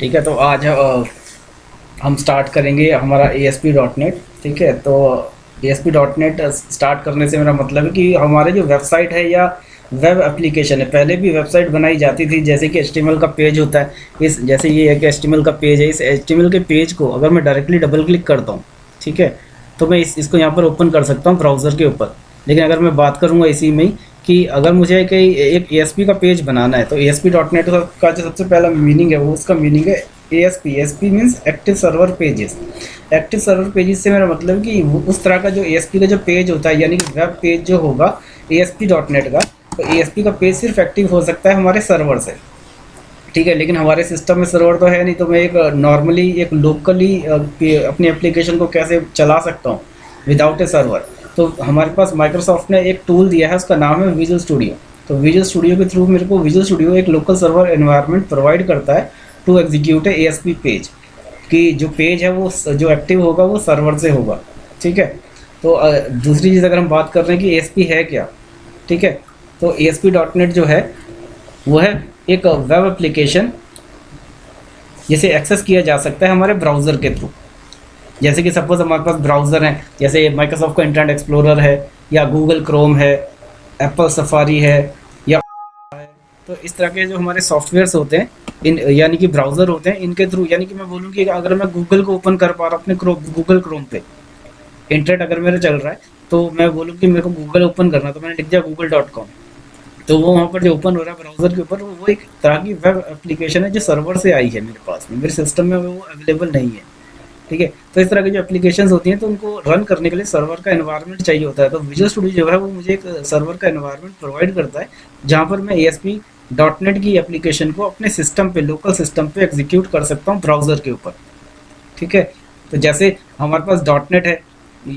ठीक है, तो आज हम स्टार्ट करेंगे हमारा ASP.NET। ठीक है, तो ASP.NET स्टार्ट करने से मेरा मतलब है कि हमारे जो वेबसाइट है या वेब एप्लीकेशन है, पहले भी वेबसाइट बनाई जाती थी, जैसे कि HTML का पेज होता है। इस जैसे ये है कि HTML का पेज है, इस HTML के पेज को अगर मैं डायरेक्टली डबल क्लिक करता हूँ, ठीक है, तो मैं इसको यहाँ पर ओपन कर सकता हूँ ब्राउज़र के ऊपर। लेकिन अगर मैं बात करूँगा इसी में ही कि अगर मुझे एक ASP का पेज बनाना है, तो ASP.NET का जो सबसे पहला मीनिंग है वो उसका मीनिंग है ASP means active server pages. Active server pages से मेरा मतलब कि उस तरह का जो ASP का जो पेज होता है, यानी कि वेब पेज जो होगा ASP.NEट का, तो ASP का पेज सिर्फ एक्टिव हो सकता है हमारे सर्वर से। ठीक है, लेकिन हमारे सिस्टम में सर्वर तो है नहीं, तो मैं एक नॉर्मली एक लोकली अपनी एप्लीकेशन को कैसे चला सकता हूँ विदाउट ए सर्वर। तो हमारे पास माइक्रोसॉफ्ट ने एक टूल दिया है, उसका नाम है विजुअल स्टूडियो। तो विजुअल स्टूडियो के थ्रू मेरे को विजुअल स्टूडियो एक लोकल सर्वर एनवायरनमेंट प्रोवाइड करता है to execute a ASP page, कि जो पेज है वो जो एक्टिव होगा वो सर्वर से होगा। ठीक है, तो दूसरी चीज़ अगर हम बात कर रहे हैं कि ASP है क्या, ठीक है, तो ASP.NEट जो है वो है एक वेब एप्लीकेशन जिसे एक्सेस किया जा सकता है हमारे ब्राउज़र के थ्रू। जैसे कि सपोज हमारे पास ब्राउज़र हैं, जैसे माइक्रोसॉफ्ट का इंटरनेट एक्सप्लोरर है, या गूगल क्रोम है, एप्पल सफारी है, या तो इस तरह के जो हमारे सॉफ्टवेयर्स होते हैं, इन यानी कि ब्राउज़र होते हैं, इनके थ्रू, यानी कि मैं बोलूँ कि अगर मैं गूगल को ओपन कर पा रहा हूँ अपने गूगल क्रोम पे, इंटरनेट अगर मेरा चल रहा है, तो मैं बोलूँ कि मेरे को गूगल ओपन करना, तो मैंने लिख दिया google.com, तो वो वहाँ पर जो ओपन हो रहा है ब्राउज़र के ऊपर, वो एक तरह की वेब एप्लीकेशन है जो सर्वर से आई है मेरे पास में, मेरे सिस्टम में वो अवेलेबल नहीं है। ठीक है, तो इस तरह की जो एप्लीकेशंस होती हैं, तो उनको रन करने के लिए सर्वर का एनवायरनमेंट चाहिए होता है। तो विजुअल स्टूडियो जो है वो मुझे एक सर्वर का एनवायरनमेंट प्रोवाइड करता है, जहाँ पर मैं ASP.NEट की एप्लीकेशन को अपने सिस्टम पे, लोकल सिस्टम पे एग्जीक्यूट कर सकता हूँ ब्राउज़र के ऊपर। ठीक है, तो जैसे हमारे पास .NET है,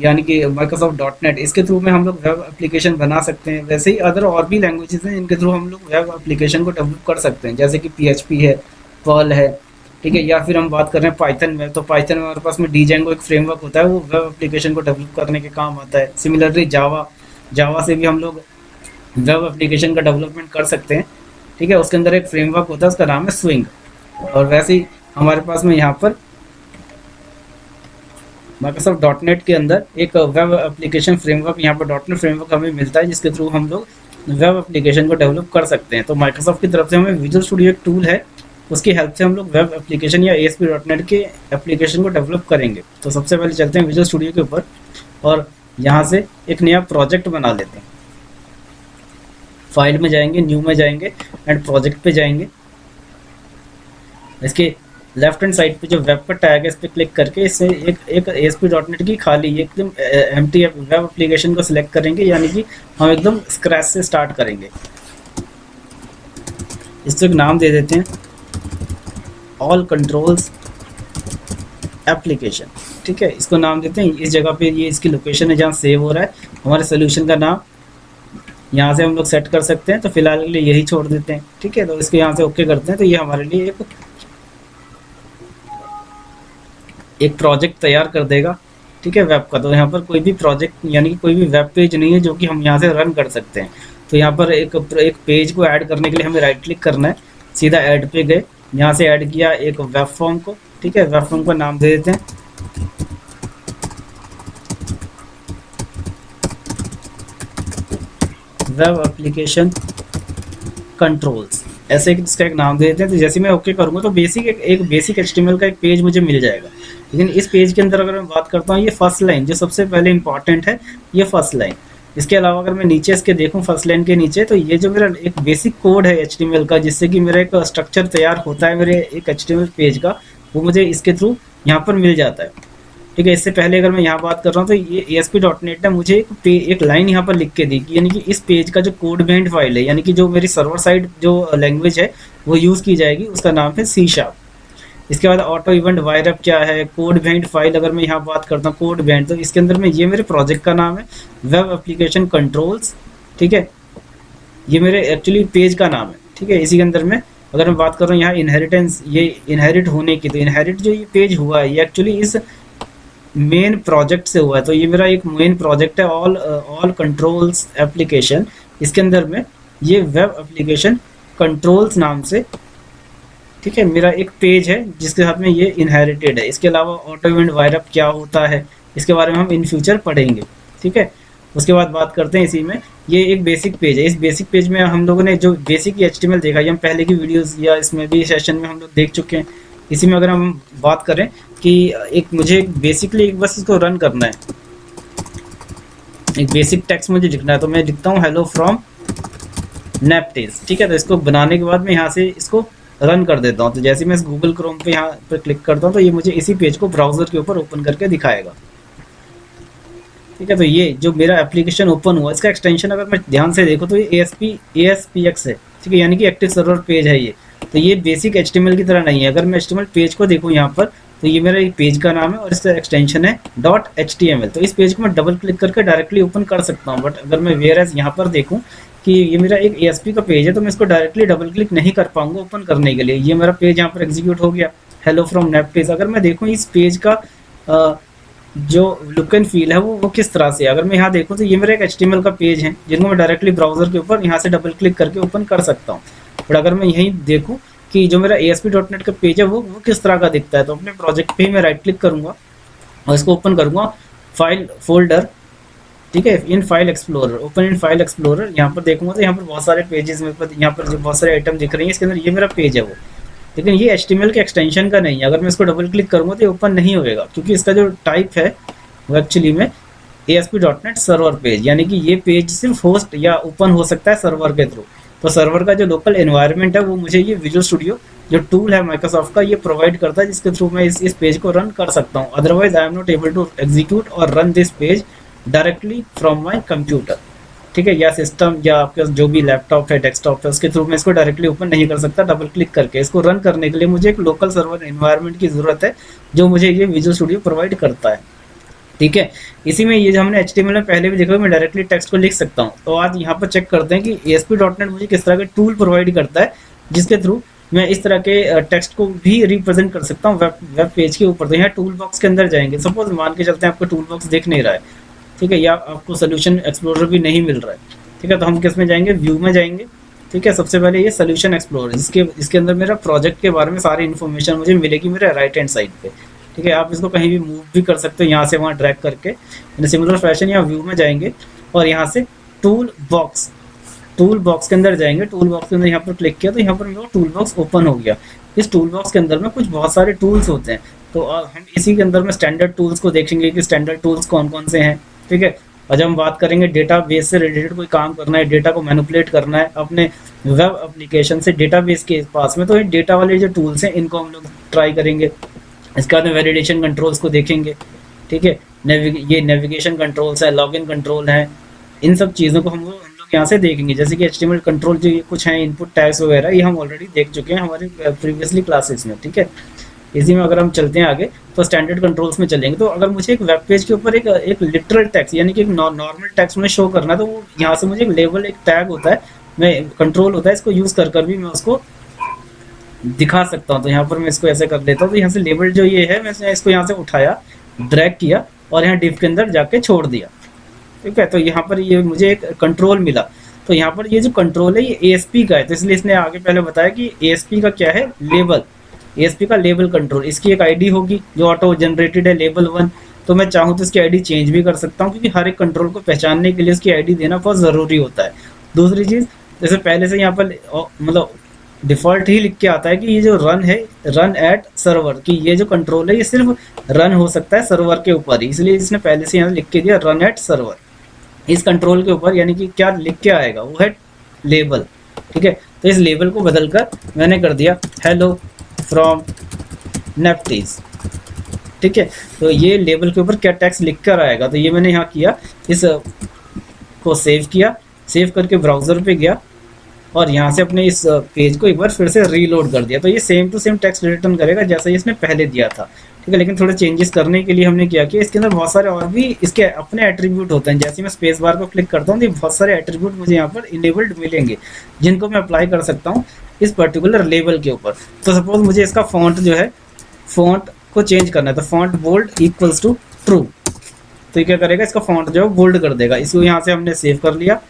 यानी कि माइक्रोसॉफ्ट .NET, इसके थ्रू में हम लोग वेब एप्लीकेशन बना सकते हैं। वैसे ही अदर और भी लैंग्वेजेस हैं जिनके थ्रू हम लोग वेब एप्लीकेशन को डेवलप कर सकते हैं, जैसे कि PHP है, पर्ल है। ठीक है, या फिर हम बात कर रहे हैं पाइथन में, तो पाइथन में हमारे पास में Django एक फ्रेमवर्क होता है, वो वेब एप्लीकेशन को डेवलप करने के काम आता है। सिमिलरली जावा से भी हम लोग वेब एप्लीकेशन का डेवलपमेंट कर सकते हैं। ठीक है, उसके अंदर एक फ्रेमवर्क होता है, उसका नाम है स्विंग। और वैसे ही हमारे पास में यहाँ पर माइक्रोसॉफ्ट .NET के अंदर एक वेब एप्लीकेशन फ्रेमवर्क, यहाँ पर .NET फ्रेमवर्क हमें मिलता है, जिसके थ्रू हम लोग वेब एप्लीकेशन को डेवलप कर सकते हैं। तो माइक्रोसॉफ्ट की तरफ से हमें विजुअल स्टूडियो एक टूल है, उसकी हेल्प से हम लोग वेब एप्लीकेशन या ASP.NEट के एप्लीकेशन को डेवलप करेंगे। तो सबसे पहले चलते हैं विजुअल स्टूडियो के ऊपर और यहाँ से एक नया प्रोजेक्ट बना लेते हैं। फाइल में जाएंगे, न्यू में जाएंगे एंड प्रोजेक्ट पे जाएंगे। इसके लेफ्ट हैंड साइड पे जो वेब का टैग है, इस पर क्लिक करके इससे एक ASP.NEट की खाली एकदम एम्प्टी वेब एप्लीकेशन को सिलेक्ट करेंगे, यानी कि हम एकदम स्क्रैच से स्टार्ट करेंगे। इसको एक नाम दे देते हैं ऑल कंट्रोल्स एप्लीकेशन। ठीक है, इसको नाम देते हैं। इस जगह पे ये इसकी लोकेशन है जहाँ सेव हो रहा है हमारे सोल्यूशन का नाम, यहाँ से हम लोग सेट कर सकते हैं। तो फिलहाल के लिए यही छोड़ देते हैं। ठीक है, तो इसको यहाँ से ओके करते हैं, तो ये हमारे लिए एक प्रोजेक्ट तैयार कर देगा। ठीक है, वेब का। तो यहाँ पर कोई भी प्रोजेक्ट यानी कि कोई भी वेब पेज नहीं है जो कि हम यहाँ से रन कर सकते हैं। तो यहाँ पर एक पेज को ऐड करने के लिए हमें राइट क्लिक करना है, सीधा ऐड पे गए, यहाँ से ऐड किया एक वेब फॉर्म को। ठीक है, वेब फॉर्म का नाम दे देते हैं वेब एप्लीकेशन कंट्रोल्स, ऐसे इसका एक नाम दे देते हैं। तो जैसे मैं ओके करूँगा तो एक बेसिक HTML का एक पेज मुझे मिल जाएगा। लेकिन इस पेज के अंदर अगर मैं बात करता हूँ, ये फर्स्ट लाइन जो सबसे पहले इंपॉर्टेंट है, ये फर्स्ट लाइन। इसके अलावा अगर मैं नीचे इसके देखूँ फर्स्ट लाइन के नीचे, तो ये जो मेरा एक बेसिक कोड है HTML का, जिससे कि मेरा एक स्ट्रक्चर तैयार होता है मेरे एक HTML पेज का, वो मुझे इसके थ्रू यहाँ पर मिल जाता है। ठीक है, इससे पहले अगर मैं यहाँ बात कर रहा हूँ, तो ये ASP.NEट ने मुझे एक लाइन यहाँ पर लिख के दी, यानी कि इस पेज का जो कोड बेंड फाइल है, यानी कि जो मेरी सर्वर साइड जो लैंग्वेज है वो यूज़ की जाएगी, उसका नाम है C#। इसके बाद ऑटो इवेंट वायरअप क्या है, कोड बेंड फाइल अगर मैं यहाँ बात करता हूँ कोड बेंड, तो इसके अंदर में ये मेरे प्रोजेक्ट का नाम है वेब एप्लीकेशन कंट्रोल्स। ठीक है, ये मेरे एक्चुअली पेज का नाम है। ठीक है, इसी के अंदर में अगर मैं बात कर रहा हूँ यहाँ इनहेरिटेंस, ये इनहेरिट होने की, तो इनहेरिट जो ये पेज हुआ है ये एक्चुअली इस मेन प्रोजेक्ट से हुआ है। तो ये मेरा एक मेन प्रोजेक्ट है ऑल कंट्रोल्स एप्लीकेशन। इसके अंदर में ये वेब एप्लीकेशन कंट्रोल्स नाम से ठीक है, मेरा एक पेज है जिसके साथ में ये इनहेरिटेड है। इसके अलावा ऑटो इवेंट वायरअप क्या होता है इसके बारे में हम इन फ्यूचर पढ़ेंगे। ठीक है, उसके बाद बात करते हैं इसी में। ये एक बेसिक पेज है। इस बेसिक पेज में हम लोगों ने जो बेसिक HTML देखा, ये हम पहले की वीडियोस या इसमें भी सेशन में हम लोग देख चुके हैं। इसी में अगर हम बात करें कि मुझे बेसिकली एक बस इसको रन करना है, एक बेसिक टेक्स्ट मुझे लिखना है, तो मैं लिखता हूँ हेलो फ्रॉम नैपटेज। ठीक है, तो इसको बनाने के बाद मैं यहाँ से इसको रन कर देता हूँ। तो जैसे मैं इस गूगल क्रोम पे यहाँ पर क्लिक करता हूँ तो ये मुझे इसी पेज को ब्राउजर के ऊपर ओपन करके दिखाएगा। ठीक है, तो ये जो मेरा एप्लीकेशन ओपन हुआ, इसका एक्सटेंशन अगर मैं ध्यान से देखूँ तो ये ASPX है। ठीक है, यानी कि एक्टिव सर्वर पेज है ये। तो ये बेसिक HTML की तरह नहीं है। अगर मैं HTML पेज को देखूँ यहाँ पर, तो ये मेरा एक पेज का नाम है और इसका एक्सटेंशन है .html। तो इस पेज को मैं डबल क्लिक करके डायरेक्टली ओपन कर सकता हूँ। बट अगर मैं वेयर एज यहाँ पर देखूँ कि ये मेरा एक ASP का पेज है, तो मैं इसको डायरेक्टली डबल क्लिक नहीं कर पाऊंगा ओपन करने के लिए। ये मेरा पेज यहाँ पर एग्जीक्यूट हो गया, हेलो फ्रॉम नैपटेज। अगर मैं देखूँ इस पेज का जो लुक एंड फील है वो किस तरह से, अगर मैं यहाँ देखूँ तो ये मेरा एक HTML का पेज है जिनको मैं डायरेक्टली ब्राउजर के ऊपर यहाँ से डबल क्लिक करके ओपन कर सकता हूँ। बट अगर मैं यहीं देखूँ कि जो मेरा ASP.NET का पेज है वो किस तरह का दिखता है, तो अपने प्रोजेक्ट पे ही मैं राइट क्लिक करूँगा और इसको ओपन करूँगा फाइल फोल्डर। ठीक है, in file explorer, open in file explorer. यहाँ पर देखूंगा तो यहाँ पर बहुत सारे पेजेस मेरे पास, यहाँ पर जो बहुत सारे आइटम दिख रही हैं इसके अंदर, ये मेरा पेज है वो। लेकिन ये HTML के एक्सटेंशन का नहीं है। अगर मैं इसको डबल क्लिक करूँगा तो ये ओपन नहीं होएगा, क्योंकि इसका जो टाइप है वो एक्चुअली में ASP.NET सर्वर पेज, यानी कि ये पेज सिर्फ होस्ट या ओपन हो सकता है सर्वर के थ्रू। तो सर्वर का जो लोकल एनवायरनमेंट है वो मुझे ये विजुअल स्टूडियो जो टूल है माइक्रोसॉफ्ट का ये प्रोवाइड करता है, जिसके थ्रू मैं इस पेज को रन कर सकता हूँ। Otherwise I am not able to execute और run this page directly from my computer. ठीक है, या सिस्टम या आपके जो भी लैपटॉप है, डेस्कटॉप है, उसके थ्रू मैं इसको डायरेक्टली ओपन नहीं कर सकता डबल क्लिक करके। इसको रन करने के लिए मुझे एक लोकल सर्वर एनवायरनमेंट की ज़रूरत है जो मुझे ये विजुअल स्टूडियो प्रोवाइड करता है। ठीक है, इसी में ये जो हमने HTML में पहले भी देखा, मैं डायरेक्टली टेक्स्ट को लिख सकता हूँ। तो आज यहाँ पर चेक करते हैं कि ASP.NET मुझे किस तरह के टूल प्रोवाइड करता है जिसके थ्रू मैं इस तरह के टेक्स्ट को भी रिप्रेजेंट कर सकता हूँ वेब पेज के ऊपर। तो यहाँ टूल बॉक्स के अंदर जाएंगे, सपोज मान के चलते हैं आपको टूल बॉक्स दिख नहीं रहा है, ठीक है, या आपको सोल्यूशन एक्सप्लोरर भी नहीं मिल रहा है। ठीक है, तो हम किस में जाएंगे, व्यू में जाएंगे। ठीक है, सबसे पहले ये सोल्यूशन एक्सप्लोरर, इसके अंदर मेरा प्रोजेक्ट के बारे में सारी इन्फॉर्मेशन मुझे मिलेगी मेरे राइट हैंड साइड पे। ठीक है, आप इसको कहीं भी मूव भी कर सकते हो यहाँ से वहाँ ड्रैग करके। इन सिमिलर फैशन यहाँ व्यू में जाएंगे और यहाँ से टूल बॉक्स के अंदर जाएंगे। टूल बॉक्स के अंदर यहाँ पर क्लिक किया तो यहाँ पर मेरा टूल बॉक्स ओपन हो गया। इस टूल बॉक्स के अंदर में कुछ बहुत सारे टूल्स होते हैं, तो हम इसी के अंदर में स्टैंडर्ड टूल्स को देखेंगे कि स्टैंडर्ड टूल्स कौन कौन से हैं। ठीक है, और जब हम बात करेंगे डेटाबेस से रिलेटेड कोई काम करना है, डेटा को मैनिपुलेट करना है अपने वेब एप्लीकेशन से डेटाबेस के पास में, तो ये डेटा वाले जो टूल्स हैं इनको हम लोग ट्राई करेंगे। इसके बाद में वैलिडेशन कंट्रोल्स को देखेंगे। ठीक है, ये नेविगेशन कंट्रोल्स है, लॉगिन कंट्रोल है, इन सब चीज़ों को हम लोग यहाँ से देखेंगे। जैसे कि HTML कंट्रोल जो कुछ हैं, इनपुट टैग्स वगैरह, ये हम ऑलरेडी देख चुके हैं हमारे प्रीवियसली क्लासेस में। ठीक है, इसी में अगर हम चलते हैं आगे तो स्टैंडर्ड कंट्रोल्स में चलेंगे। तो अगर मुझे एक वेब पेज के ऊपर एक लिटरल टेक्स्ट यानी कि एक नॉर्मल टेक्स्ट में शो करना है, तो वो यहाँ से मुझे एक लेबल, एक टैग होता है, मैं कंट्रोल होता है, इसको यूज़ कर भी मैं उसको दिखा सकता हूँ। तो यहाँ पर मैं इसको ऐसे कर लेता हूँ। तो यहाँ से लेबल जो ये है, मैं इसको यहाँ से उठाया, ड्रैग किया और यहाँ डिव के अंदर जाके छोड़ दिया। ठीक है, तो यहाँ पर ये मुझे एक कंट्रोल मिला। तो यहाँ पर ये जो कंट्रोल है ये ASP का है, तो इसलिए इसने आगे पहले बताया कि ASP का क्या है, लेबल। ASP का लेबल कंट्रोल, इसकी एक ID होगी जो ऑटो जनरेटेड है, लेबल 1। तो मैं चाहूँ तो इसकी ID चेंज भी कर सकता हूँ, क्योंकि हर एक कंट्रोल को पहचानने के लिए उसकी ID देना बहुत ज़रूरी होता है। दूसरी चीज़, जैसे पहले से यहाँ पर मतलब डिफ़ॉल्ट ही लिख के आता है कि ये जो रन है, रन एट सर्वर, कि ये जो कंट्रोल है ये सिर्फ रन हो सकता है सर्वर के ऊपर ही, इसलिए इसने पहले से यहाँ लिख के दिया रन एट सर्वर। इस कंट्रोल के ऊपर यानी कि क्या लिख के आएगा, वो है लेबल। ठीक है, तो इस लेबल को बदलकर मैंने कर दिया हेलो फ्रॉम नैपटेज। ठीक है, तो ये लेबल के ऊपर क्या टेक्स्ट लिख कर आएगा, तो ये मैंने यहाँ किया, इस को सेव किया, सेव करके ब्राउज़र पे गया और यहाँ से अपने इस पेज को एक बार फिर से रीलोड कर दिया। तो ये same to same text return करेगा जैसा इसने पहले दिया था। ठीक है, लेकिन थोड़े चेंजेस करने के लिए हमने क्या किया, इसके अंदर बहुत सारे और भी इसके अपने एट्रीब्यूट होते हैं। जैसे मैं स्पेस बार को क्लिक करता हूँ तो बहुत सारे एट्रीब्यूट मुझे यहाँ पर इनेबल्ड मिलेंगे, जिनको मैं अप्लाई कर सकता हूँ इस पर्टिकुलर लेबल के ऊपर। तो सपोज मुझे इसका फॉन्ट जो है, फॉन्ट को चेंज करना है, तो font bold equals to true. तो ये क्या करेगा, इसका फॉन्ट जो है बोल्ड कर देगा। इसको यहाँ से हमने सेव कर लिया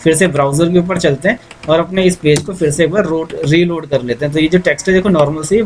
फिर से ब्राउज़र के ऊपर चलते हैं और अपने इस पेज को फिर से एक बार रीलोड कर लेते हैं। तो ये जो टेक्स्ट है देखो नॉर्मल से